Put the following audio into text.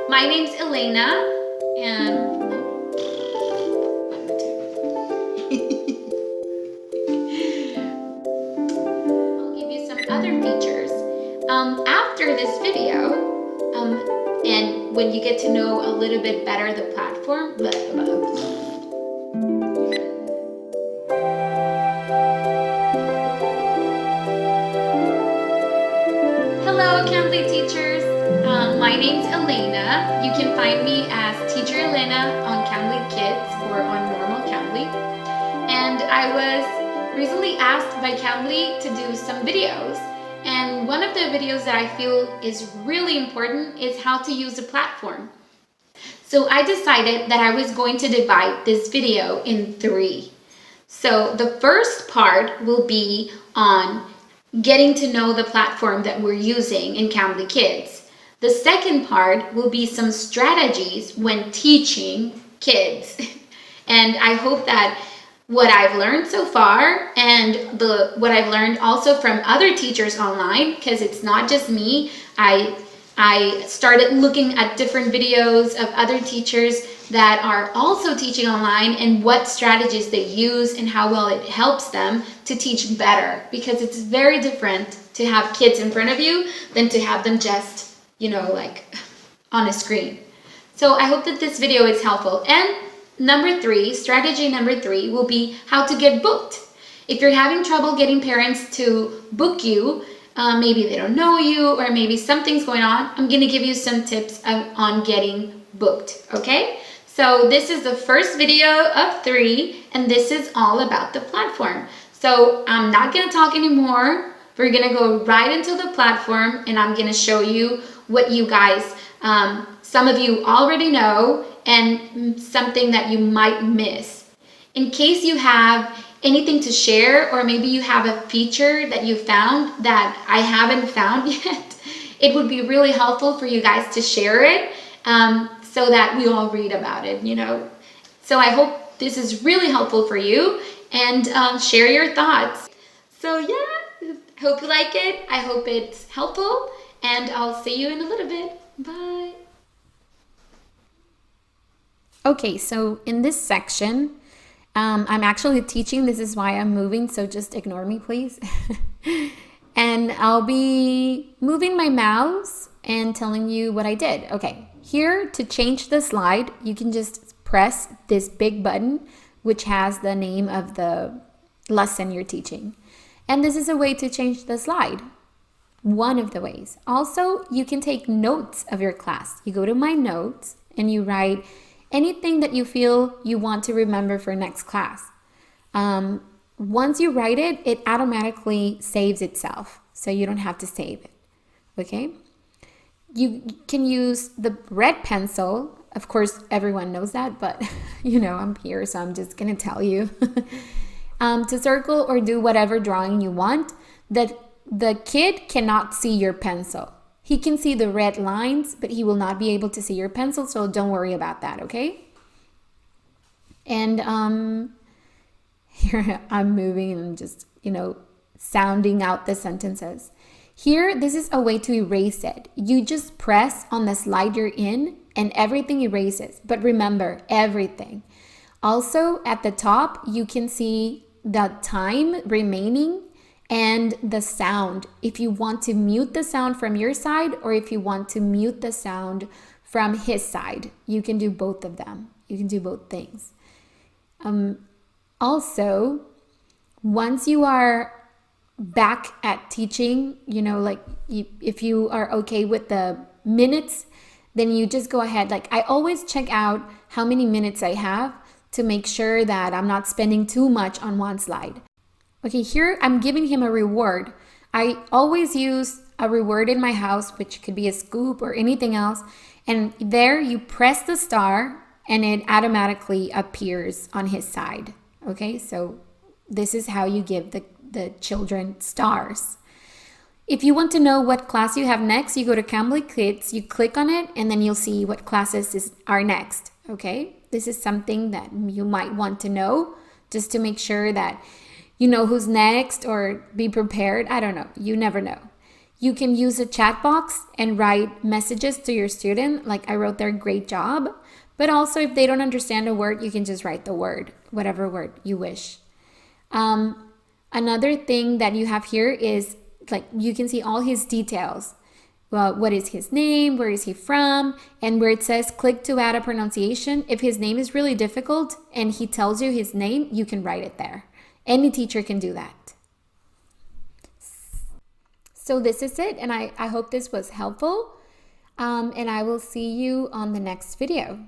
My name's Elena, and I'll give you some other features. After this video, and when you get to know a little bit better the platform, Hello, Cambly teachers. My name's Elena. You can find me as Teacher Elena on CamblyKids or on normal Cambly. And I was recently asked by Cambly to do some videos. And one of the videos that I feel is really important is how to use the platform. So I decided that I was going to divide this video in 3. So the first part will be on getting to know the platform that we're using in CamblyKids. The second part will be some strategies when teaching kids. And I hope that what I've learned so far and what I've learned also from other teachers online, because it's not just me, I started looking at different videos of other teachers that are also teaching online and what strategies they use and how well it helps them to teach better, because it's very different to have kids in front of you than to have them just, like on a screen. So I hope that this video is helpful. And strategy number 3 will be how to get booked. If you're having trouble getting parents to book you, maybe they don't know you or maybe something's going on, I'm going to give you some tips on getting booked, okay? So this is the first video of 3, and this is all about the platform. So I'm not going to talk anymore. We're going to go right into the platform, and I'm going to show you what you guys, some of you already know, and something that you might miss. In case you have anything to share, or maybe you have a feature that you found that I haven't found yet, it would be really helpful for you guys to share it so that we all read about it, So I hope this is really helpful for you, and share your thoughts. So yeah, hope you like it. I hope it's helpful, and I'll see you in a little bit. Bye. Okay, so in this section, I'm actually teaching. This is why I'm moving, so just ignore me, please. And I'll be moving my mouse and telling you what I did. Okay, here to change the slide, you can just press this big button, which has the name of the lesson you're teaching. And this is a way to change the slide. One of the ways. Also, you can take notes of your class. You go to My Notes and you write anything that you feel you want to remember for next class. Once you write it, it automatically saves itself, so you don't have to save it, okay? You can use the red pencil. Of course, everyone knows that, but I'm here, so I'm just gonna tell you. To circle or do whatever drawing you want, that the kid cannot see your pencil. He can see the red lines, but he will not be able to see your pencil, so don't worry about that, okay? And here I'm moving and just, sounding out the sentences. Here, this is a way to erase it. You just press on the slide you're in and everything erases. But remember, everything. Also, at the top, you can see the time remaining and the sound, if you want to mute the sound from your side or if you want to mute the sound from his side. You can do both of them. You can do both things. Also, once you are back at teaching, if you are okay with the minutes, then you just go ahead. Like, I always check out how many minutes I have to make sure that I'm not spending too much on one slide. Okay, here I'm giving him a reward. I always use a reward in my house, which could be a scoop or anything else. And there you press the star and it automatically appears on his side. Okay, so this is how you give the children stars. If you want to know what class you have next, you go to CamblyKids, you click on it, and then you'll see what classes are next. Okay, this is something that you might want to know just to make sure that you know who's next or be prepared. I don't know. You never know. You can use a chat box and write messages to your student, like I wrote there, great job. But also if they don't understand a word, you can just write the word, whatever word you wish. Another thing that you have here is like you can see all his details. Well, what is his name? Where is he from? And where it says click to add a pronunciation, if his name is really difficult and he tells you his name, you can write it there. Any teacher can do that. So this is it, and I hope this was helpful. And I will see you on the next video.